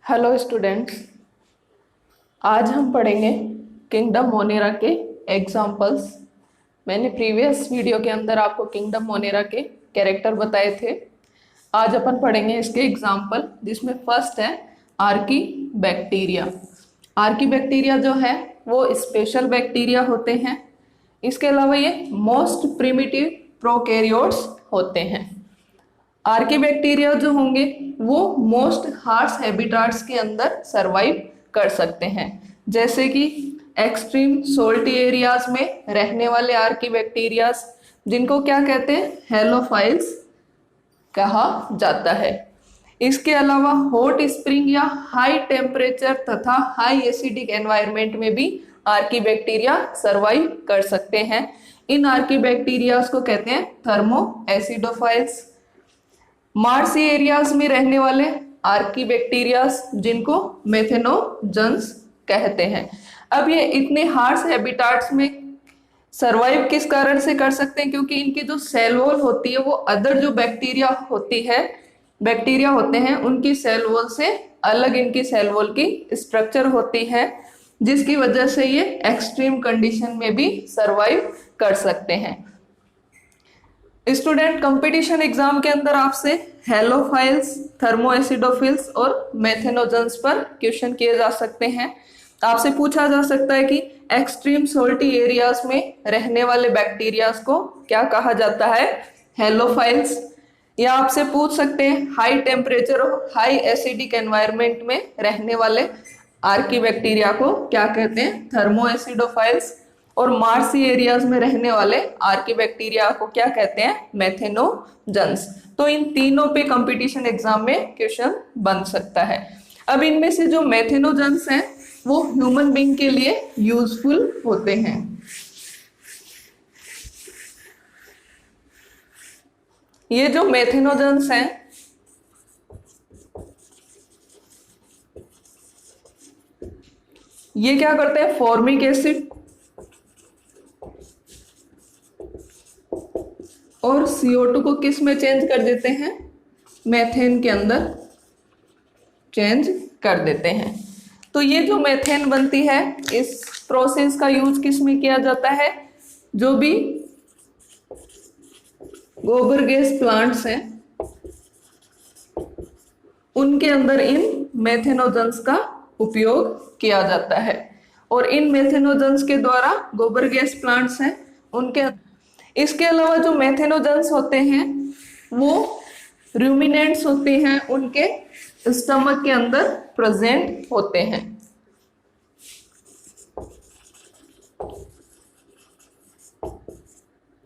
Hello students, आज हम पढ़ेंगे किंगडम मोनेरा के एग्जाम्पल्स। मैंने प्रीवियस वीडियो के अंदर आपको किंगडम मोनेरा के कैरेक्टर बताए थे। आज अपन पढ़ेंगे इसके एग्जाम्पल, जिसमें फर्स्ट है आर्की बैक्टीरिया। आर्की बैक्टीरिया जो है वो स्पेशल बैक्टीरिया होते हैं। इसके अलावा ये मोस्ट प्रिमिटिव प्रोकैरियोट्स होते हैं। आर्की बैक्टीरिया जो होंगे वो मोस्ट हार्श हैबिटाट्स के अंदर सरवाइव कर सकते हैं, जैसे कि एक्सट्रीम सोल्टी एरियाज में रहने वाले आर्की बैक्टीरियाज, जिनको क्या कहते हैं, हेलोफाइल्स कहा जाता है। इसके अलावा हॉट स्प्रिंग या हाई टेम्परेचर तथा हाई एसिडिक एनवायरनमेंट में भी आर्की बैक्टीरिया सरवाइव कर सकते हैं। इन आर्की बैक्टीरियाज को कहते हैं थर्मो एसिडोफाइल्स। मार्सी एरियाज में रहने वाले आर्की बैक्टीरियाज, जिनको मेथेनोजन्स कहते हैं। अब ये इतने हार्श हैबिटाट्स में सरवाइव किस कारण से कर सकते हैं? क्योंकि इनकी जो सेल वॉल होती है वो अदर जो बैक्टीरिया होते हैं उनकी सेल वॉल से अलग इनकी सेल वॉल की स्ट्रक्चर होती है, जिसकी वजह से ये एक्सट्रीम कंडीशन में भी सरवाइव कर सकते हैं। स्टूडेंट, कंपटीशन एग्जाम के अंदर आपसे हेलोफाइल्स, थर्मोएसिडोफिल्स और मेथेनोजन्स पर क्वेश्चन किए जा सकते हैं। आपसे पूछा जा सकता है कि एक्सट्रीम सोल्टी एरियाज में रहने वाले बैक्टीरियाज को क्या कहा जाता है? हेलोफाइल्स। या आपसे पूछ सकते हैं हाई टेम्परेचर और हाई एसिडिक एनवायरनमेंट में रहने वाले आर्की बैक्टीरिया को क्या कहते हैं? थर्मोएसिडोफाइल्स। और मार्सी एरियाज में रहने वाले आर्की बैक्टीरिया को क्या कहते हैं? मेथेनोजन्स। तो इन तीनों पे कंपटीशन एग्जाम में क्वेश्चन बन सकता है। अब इनमें से जो मेथेनोजन्स हैं वो ह्यूमन बीइंग के लिए यूजफुल होते हैं। ये जो मेथेनोजन्स हैं ये क्या करते हैं? फॉर्मिक एसिड और CO2 को किस में चेंज कर देते हैं? मेथेन के अंदर चेंज कर देते हैं। तो ये जो मेथेन बनती है, इस प्रोसेस का यूज किस में किया जाता है? जो भी गोबर गैस प्लांट्स हैं उनके अंदर इन मेथेनोजन्स का उपयोग किया जाता है। और इन मेथेनोजन्स के द्वारा गोबर गैस प्लांट्स हैं उनके, इसके अलावा जो मेथेनोजन्स होते हैं वो रूमिनेंट्स होते हैं, उनके स्टमक के अंदर प्रेजेंट होते हैं।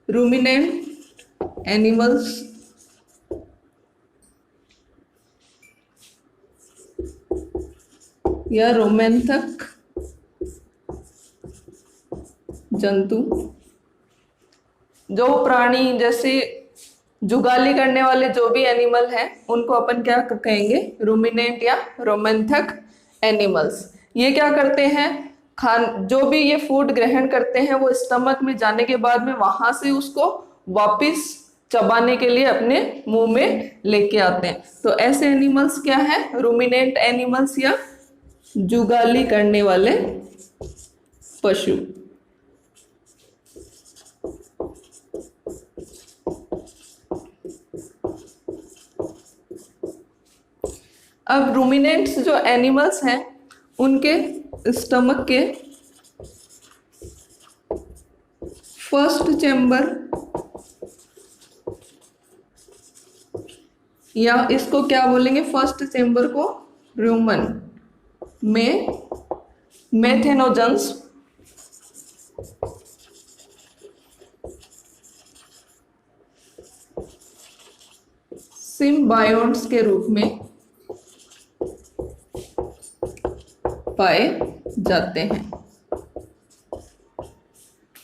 रूमिनेंट एनिमल्स या रोमेंथक जंतु, जो प्राणी जैसे जुगाली करने वाले जो भी एनिमल हैं उनको अपन क्या कहेंगे? रूमिनेंट या रोमेंथक एनिमल्स। ये क्या करते हैं? जो भी ये फूड ग्रहण करते हैं वो स्टमक में जाने के बाद में वहां से उसको वापस चबाने के लिए अपने मुंह में लेके आते हैं। तो ऐसे एनिमल्स क्या है? रूमिनेंट एनिमल्स या जुगाली करने वाले पशु। अब रूमिनेंट्स जो एनिमल्स हैं उनके स्टमक के फर्स्ट चेंबर, या इसको क्या बोलेंगे? फर्स्ट चेंबर को रूमन में मेथेनोजन्स सिम्बायोट्स के रूप में पाए जाते हैं।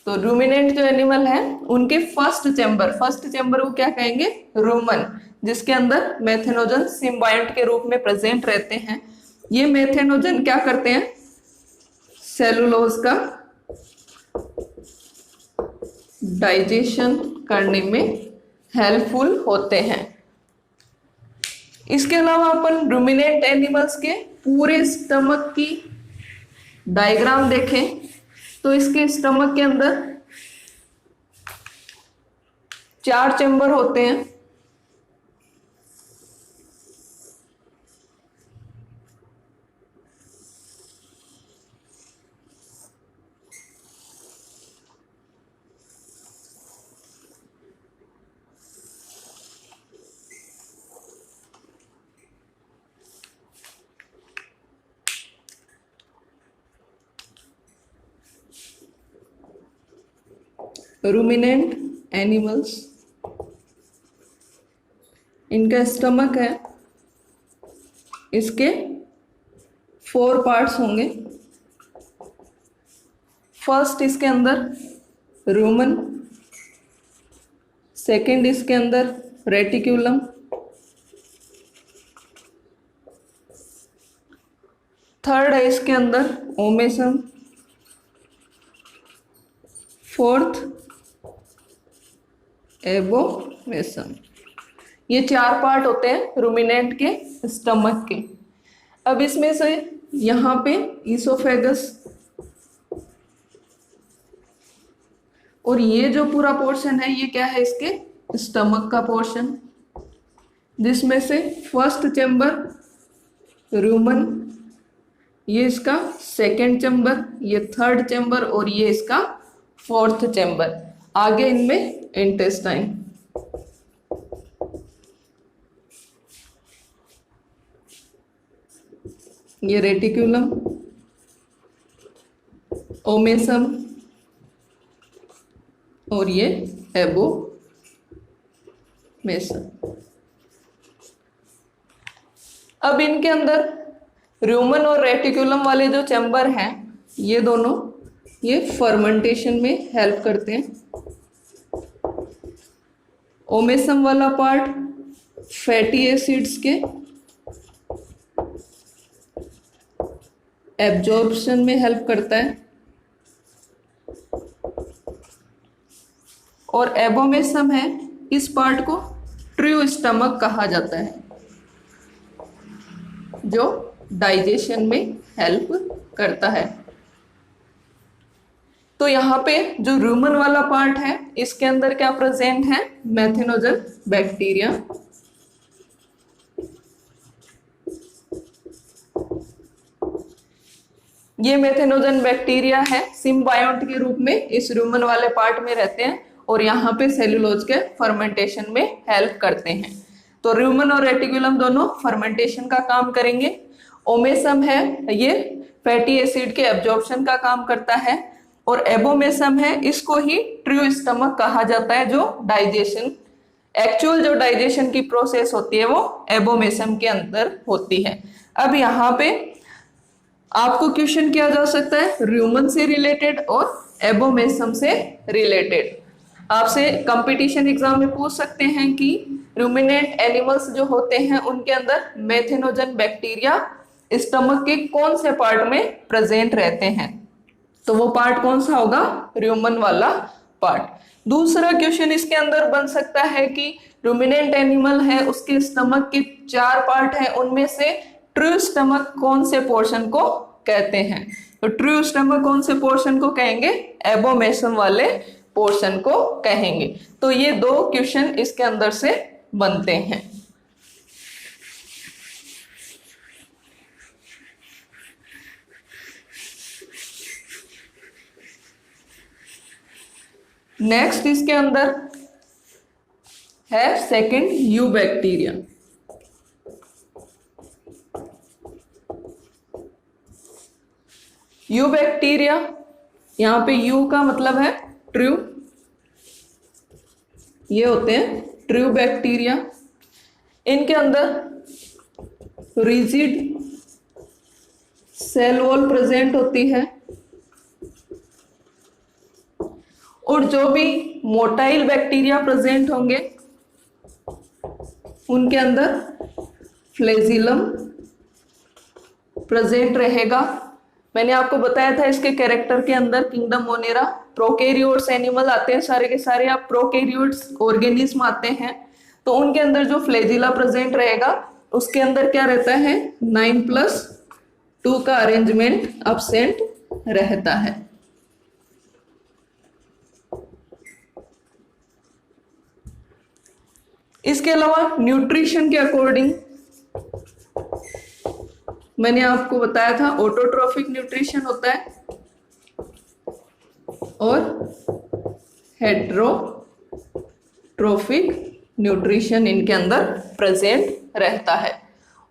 तो रूमिनेंट जो एनिमल है उनके फर्स्ट चेंबर को क्या कहेंगे? रूमन, जिसके अंदर मेथेनोजन सिम्बायोट के रूप में प्रेजेंट रहते हैं। ये मेथेनोजन क्या करते हैं? सेलुलोज का डाइजेशन करने में हेल्पफुल होते हैं। इसके अलावा अपन रूमिनेंट एनिमल्स के पूरे स्टमक की डायग्राम देखें तो इसके स्टमक के अंदर 4 चेम्बर होते हैं। रूमिनेंट एनिमल्स, इनका स्टमक है, इसके 4 पार्ट्स होंगे। फर्स्ट इसके अंदर रूमन, सेकंड इसके अंदर रेटिक्यूलम, थर्ड है इसके अंदर ओमेसम, फोर्थ एबोमेसम। ये 4 पार्ट होते हैं रूमिनेंट के स्टमक के। अब इसमें से यहाँ पे ईसोफेगस और ये जो पूरा पोर्शन है ये क्या है, इसके स्टमक का पोर्शन, जिसमें से फर्स्ट चेम्बर रूमन, ये इसका सेकंड चेम्बर, ये थर्ड चेम्बर और ये इसका फोर्थ चेम्बर। आगे इनमें इंटेस्टाइन। ये रेटिक्यूलम, ओमेसम और ये एबोमेसम। अब इनके अंदर रूमन और रेटिक्यूलम वाले जो चैम्बर हैं ये दोनों ये फर्मेंटेशन में हेल्प करते हैं। ओमेसम वाला पार्ट फैटी एसिड्स के एब्जॉर्प्शन में हेल्प करता है और एबोमेसम है, इस पार्ट को ट्रू स्टमक कहा जाता है जो डाइजेशन में हेल्प करता है। तो यहाँ पे जो रूमन वाला पार्ट है इसके अंदर क्या प्रेजेंट है, मेथेनोजन बैक्टीरिया। ये मेथेनोजन बैक्टीरिया है, सिम्बायोट के रूप में इस रूमन वाले पार्ट में रहते हैं और यहाँ पे सेलुलोज के फर्मेंटेशन में हेल्प करते हैं। तो रूमन और रेटिकुलम दोनों फर्मेंटेशन का काम करेंगे। ओमेसम है, ये फैटी एसिड के एब्जॉर्प्शन का काम करता है और एबोमेसम है, इसको ही ट्रू स्टमक कहा जाता है जो डाइजेशन, एक्चुअल जो डाइजेशन की प्रोसेस होती है वो एबोमेसम के अंदर होती है। अब यहाँ पे आपको क्वेश्चन किया जा सकता है रूमन से रिलेटेड और एबोमेसम से रिलेटेड। आपसे कंपटीशन एग्जाम में पूछ सकते हैं कि रूमिनेंट एनिमल्स जो होते हैं उनके अंदर मेथेनोजन बैक्टीरिया स्टमक के कौन से पार्ट में प्रेजेंट रहते हैं, तो वो पार्ट कौन सा होगा, रूमन वाला पार्ट। दूसरा क्वेश्चन इसके अंदर बन सकता है कि रूमिनेंट एनिमल है उसके स्टमक के 4 पार्ट है, उनमें से ट्रू स्टमक कौन से पोर्शन को कहते हैं, तो ट्रू स्टमक कौन से पोर्शन को कहेंगे, एबोमेसम वाले पोर्शन को कहेंगे। तो ये 2 क्वेश्चन इसके अंदर से बनते हैं। नेक्स्ट इसके अंदर है second you bacteria. You bacteria, यहां पे यू का मतलब है ट्रू, ये होते हैं ट्रू बैक्टीरिया। इनके अंदर रिजिड सेल वॉल प्रेजेंट होती है और जो भी मोटाइल बैक्टीरिया प्रेजेंट होंगे उनके अंदर फ्लैजिलम प्रेजेंट रहेगा। मैंने आपको बताया था इसके कैरेक्टर के अंदर किंगडम मोनेरा प्रोकैरियोट्स एनिमल आते हैं, सारे के सारे आप प्रोकैरियोट्स ऑर्गेनिज्म आते हैं, तो उनके अंदर जो फ्लैजिला प्रेजेंट रहेगा उसके अंदर क्या रहता है, 9+2 का अरेंजमेंट अब्सेंट रहता है। इसके अलावा न्यूट्रिशन के अकॉर्डिंग मैंने आपको बताया था ऑटोट्रोफिक न्यूट्रिशन होता है और हेट्रोट्रोफिक न्यूट्रिशन इनके अंदर प्रेजेंट रहता है।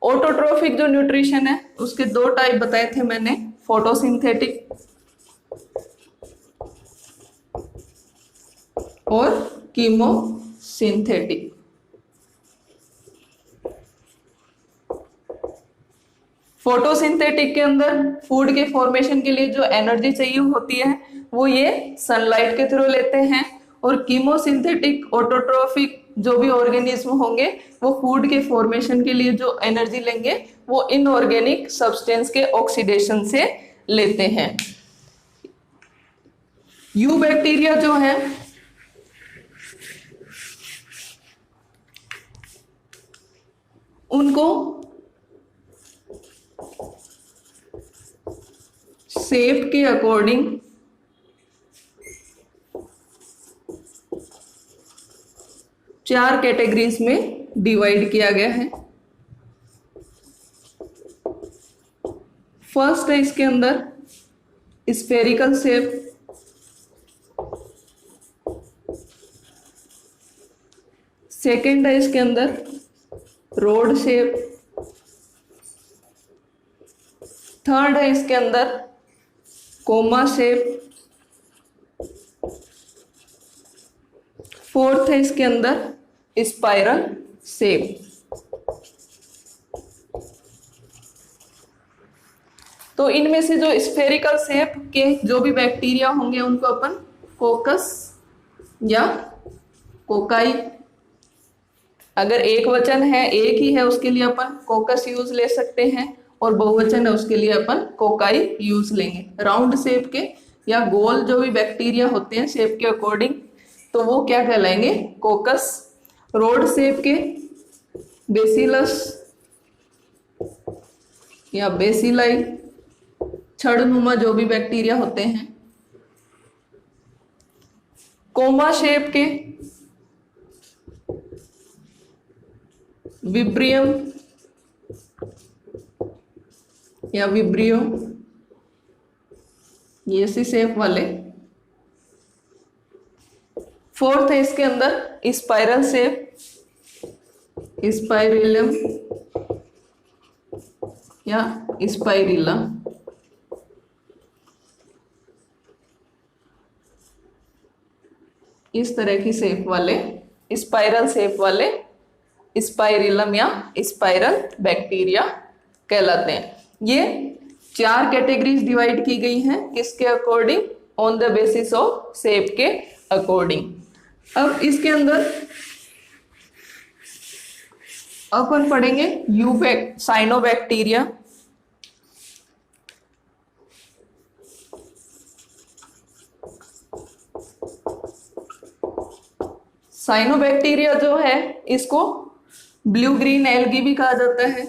ऑटोट्रोफिक जो न्यूट्रिशन है उसके दो टाइप बताए थे मैंने, फोटोसिंथेटिक और कीमोसिंथेटिक। फोटोसिंथेटिक के अंदर फूड के फॉर्मेशन के लिए जो एनर्जी चाहिए होती है वो ये सनलाइट के थ्रू लेते हैं, और कीमोसिंथेटिक ऑटोट्रोफिक जो भी ऑर्गेनिज्म होंगे वो फूड के फॉर्मेशन के लिए जो एनर्जी लेंगे वो इनऑर्गेनिक सब्सटेंस के ऑक्सीडेशन से लेते हैं। यू बैक्टीरिया जो है उनको शेप के अकॉर्डिंग चार कैटेगरीज में डिवाइड किया गया है। फर्स्ट है इसके अंदर स्फेरिकल शेप, सेकंड है इसके अंदर रोड शेप, थर्ड है इसके अंदर कोमा शेप, फोर्थ है इसके अंदर स्पाइरल शेप। तो इनमें से जो स्फेरिकल शेप के जो भी बैक्टीरिया होंगे उनको अपन कोकस या कोकाई, अगर एक वचन है, एक ही है, उसके लिए अपन कोकस यूज ले सकते हैं, और बहुवचन है उसके लिए अपन कोकाई यूज लेंगे। राउंड शेप के या गोल जो भी बैक्टीरिया होते हैं शेप के अकॉर्डिंग तो वो क्या कहलाएंगे, कोकस। रोड शेप के बेसिलस या बेसिलाई, छड़नुमा जो भी बैक्टीरिया होते हैं। कोमा शेप के विब्रियम या विब्रियो, ये सी शेप वाले। फोर्थ है इसके अंदर स्पाइरल शेप, स्पाइरिलम या स्पाइरिला। इस तरह की शेप वाले स्पाइरल शेप वाले स्पाइरिलम या स्पाइरल बैक्टीरिया कहलाते हैं। ये चार कैटेगरीज डिवाइड की गई हैं, किसके according, on the basis of shape के अकॉर्डिंग। अब इसके अंदर अपन पढ़ेंगे साइनोबैक्टीरिया। साइनोबैक्टीरिया जो है इसको ब्लू ग्रीन एल्गी भी कहा जाता है।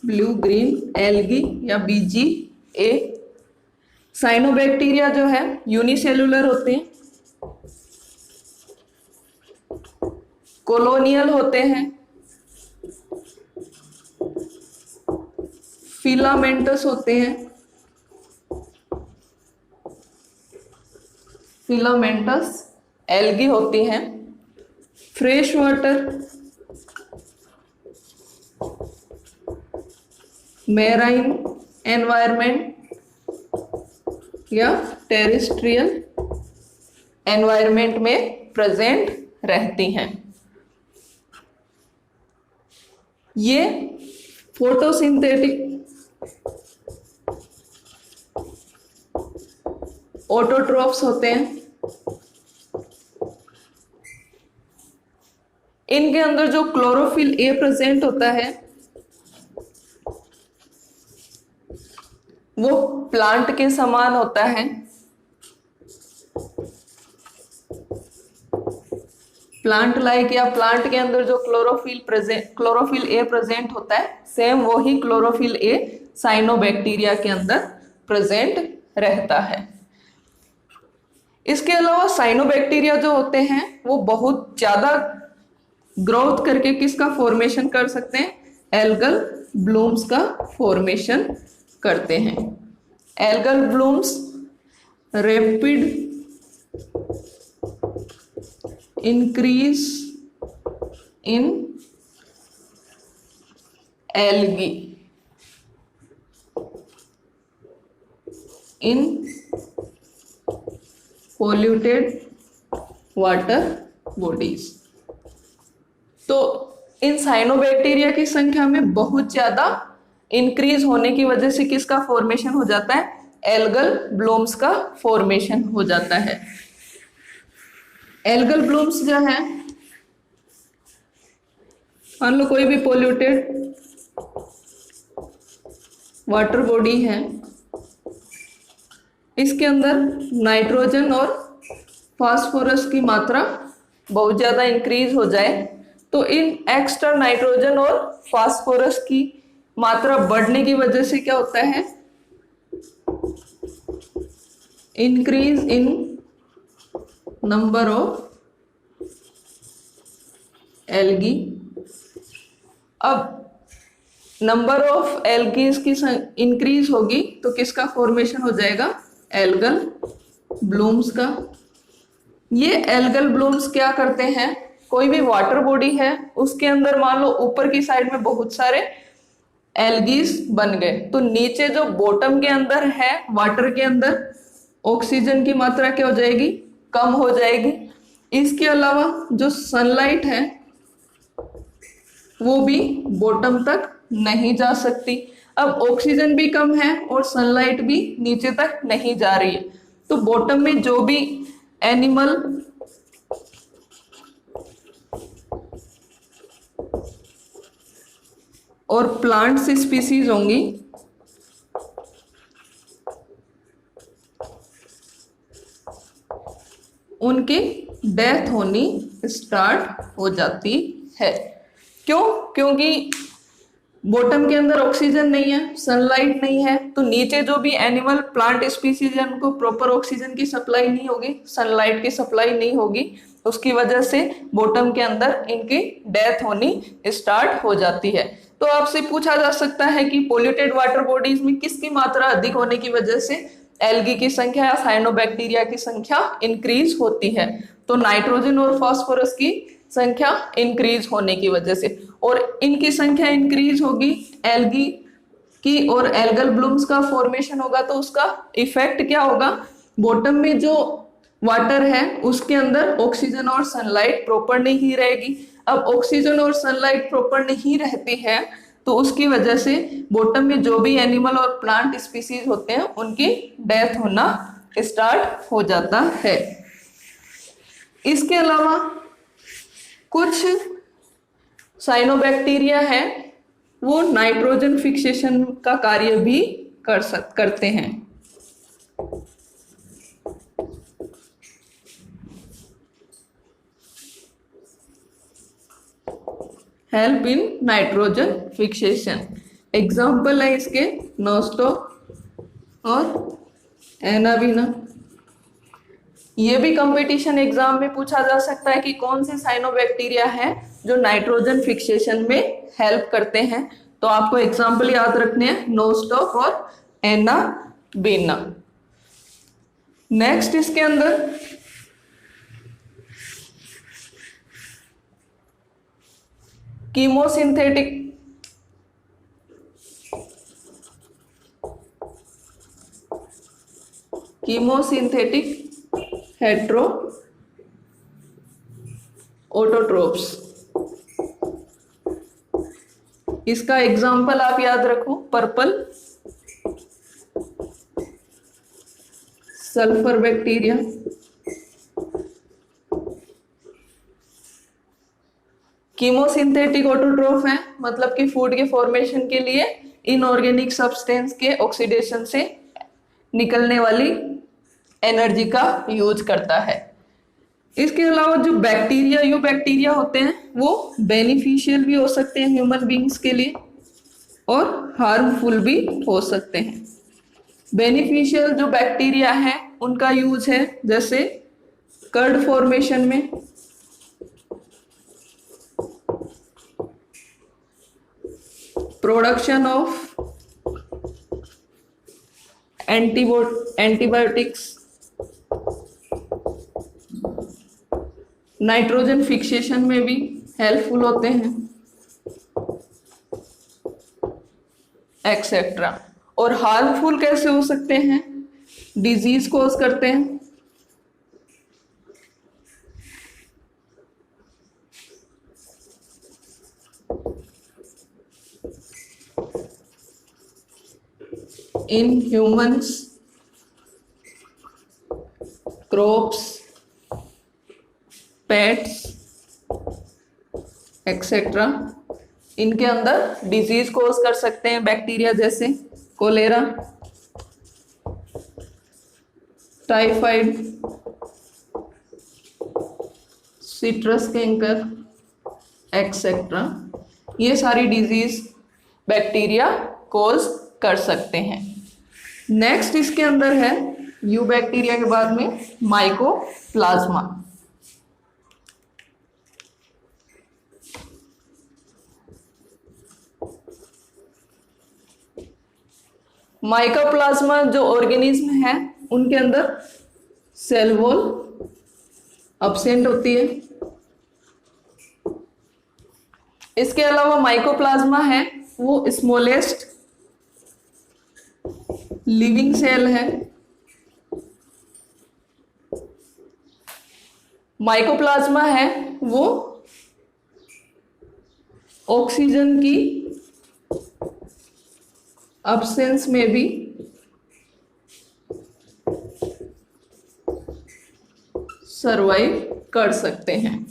ब्लू ग्रीन एल्गी या BGA। साइनोबैक्टीरिया जो है यूनिसेलुलर होते हैं, कॉलोनियल होते हैं, फिलामेंटस होते हैं, फिलामेंटस एल्गी होती हैं, फ्रेश वाटर, मैराइन एनवायरमेंट या टेरेस्ट्रियल एनवायरमेंट में प्रेजेंट रहती हैं। ये फोटोसिंथेटिक ऑटोट्रोफ्स होते हैं। इनके अंदर जो क्लोरोफिल ए प्रेजेंट होता है वो प्लांट के समान होता है। प्लांट लाइक या प्लांट के अंदर जो क्लोरोफिल ए प्रेजेंट होता है, सेम वही क्लोरोफिल ए साइनोबैक्टीरिया के अंदर प्रेजेंट रहता है। इसके अलावा साइनोबैक्टीरिया जो होते हैं वो बहुत ज्यादा ग्रोथ करके किसका फॉर्मेशन कर सकते हैं, एल्गल ब्लूम्स का फॉर्मेशन करते हैं। Algal blooms rapid increase in algae in polluted water bodies. तो इन साइनोबैक्टीरिया की संख्या में बहुत ज्यादा इंक्रीज होने की वजह से किसका फॉर्मेशन हो जाता है, एल्गल ब्लूम्स का फॉर्मेशन हो जाता है। एल्गल ब्लूम्स जो है, मान लो कोई भी पोल्यूटेड वाटर बॉडी है, इसके अंदर नाइट्रोजन और फास्फोरस की मात्रा बहुत ज़्यादा इंक्रीज हो जाए तो इन एक्स्ट्रा नाइट्रोजन और फास्फोरस की मात्रा बढ़ने की वजह से क्या होता है, increase in number of algae. अब नंबर ऑफ एल्गीज की इंक्रीज होगी तो किसका फॉर्मेशन हो जाएगा, एल्गल ब्लूम्स का। ये एल्गल ब्लूम्स क्या करते हैं, कोई भी वाटर बॉडी है उसके अंदर मान लो ऊपर की साइड में बहुत सारे एल्गीज बन गए, तो नीचे जो बॉटम के अंदर है वाटर के अंदर ऑक्सीजन की मात्रा क्या हो जाएगी, कम हो जाएगी। इसके अलावा जो सनलाइट है वो भी बॉटम तक नहीं जा सकती। अब ऑक्सीजन भी कम है और सनलाइट भी नीचे तक नहीं जा रही है, तो बॉटम में जो भी एनिमल और प्लांट्स स्पीसीज होंगी उनकी डेथ होनी स्टार्ट हो जाती है। क्यों? क्योंकि बॉटम के अंदर ऑक्सीजन नहीं है, सनलाइट नहीं है, तो नीचे जो भी एनिमल प्लांट स्पीसीज है उनको प्रॉपर ऑक्सीजन की सप्लाई नहीं होगी, सनलाइट की सप्लाई नहीं होगी, उसकी वजह से बॉटम के अंदर इनकी डेथ होनी स्टार्ट हो जाती है। तो आपसे पूछा जा सकता है कि पोल्यूटेड वाटर बॉडीज में किसकी मात्रा अधिक होने की वजह से एल्गी की संख्या या साइनोबैक्टीरिया की संख्या इंक्रीज होती है, तो नाइट्रोजन और फास्फोरस की संख्या इंक्रीज होने की वजह से। और इनकी संख्या इंक्रीज होगी एल्गी की और एल्गल ब्लूम्स का फॉर्मेशन होगा, तो उसका इफेक्ट क्या होगा, बॉटम में जो वाटर है उसके अंदर ऑक्सीजन और सनलाइट प्रॉपर नहीं रहेगी। अब ऑक्सीजन और सनलाइट प्रॉपर नहीं रहती है तो उसकी वजह से बॉटम में जो भी एनिमल और प्लांट स्पीसीज होते हैं उनकी डेथ होना स्टार्ट हो जाता है। इसके अलावा कुछ साइनोबैक्टीरिया है वो नाइट्रोजन फिक्सेशन का कार्य भी करते हैं। Help in nitrogen fixation. Example है इसके नोस्टो और एनाबिना। ये भी कंपटीशन एग्जाम में पूछा जा सकता है कि कौन से साइनोबैक्टीरिया है जो नाइट्रोजन फिक्सेशन में हेल्प करते हैं, तो आपको एग्जाम्पल याद रखने हैं नोस्टॉक और एनाबिना। नेक्स्ट इसके अंदर कीमोसिंथेटिक हेट्रो ऑटोट्रोप्स। इसका एग्जाम्पल आप याद रखो, purple sulphur bacteria, chemosynthetic autotroph है, मतलब कि फूड के फॉर्मेशन के लिए इनऑर्गेनिक सब्सटेंस के ऑक्सीडेशन से निकलने वाली एनर्जी का यूज करता है। इसके अलावा जो बैक्टीरिया यू बैक्टीरिया होते हैं वो बेनिफिशियल भी हो सकते हैं ह्यूमन बींग्स के लिए और हार्मफुल भी हो सकते हैं। बेनिफिशियल जो बैक्टीरिया है उनका यूज है जैसे कर्ड फॉर्मेशन में, production of antibiotics, nitrogen fixation में भी हेल्पफुल होते हैं, एक्सेट्रा। और हार्मफुल कैसे हो सकते हैं? डिजीज कॉज करते हैं, in humans, crops, pets etcetera. इनके अंदर डिजीज कॉज कर सकते हैं बैक्टीरिया जैसे cholera, typhoid, citrus canker etcetera. ये सारी डिजीज बैक्टीरिया कॉज कर सकते हैं। नेक्स्ट इसके अंदर है यू बैक्टीरिया के बाद में माइकोप्लाज्मा। माइकोप्लाज्मा जो ऑर्गेनिज्म है उनके अंदर सेल वॉल अब्सेंट होती है। इसके अलावा माइकोप्लाज्मा है वो स्मॉलेस्ट लिविंग सेल है। माइकोप्लाज्मा है वो ऑक्सीजन की अब्सेंस में भी सरवाइव कर सकते हैं।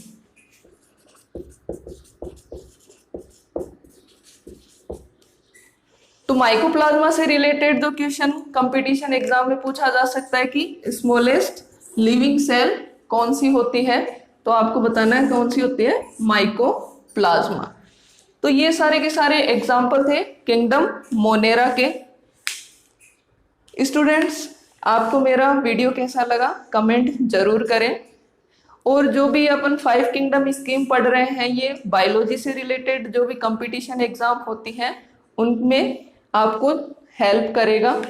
तो माइकोप्लाज्मा से रिलेटेड जो क्वेश्चन कंपटीशन एग्जाम में पूछा जा सकता है कि स्मॉलेस्ट लिविंग सेल कौन सी होती है, तो आपको बताना है कौन सी होती है, माइकोप्लाज्मा। तो ये सारे के सारे एग्जाम्पल थे किंगडम मोनेरा के। स्टूडेंट्स, आपको मेरा वीडियो कैसा लगा कमेंट जरूर करें। और जो भी अपन 5 किंगडम स्कीम पढ़ रहे हैं ये बायोलॉजी से रिलेटेड जो भी कंपटीशन एग्जाम होती हैं उनमें आपको हेल्प करेगा।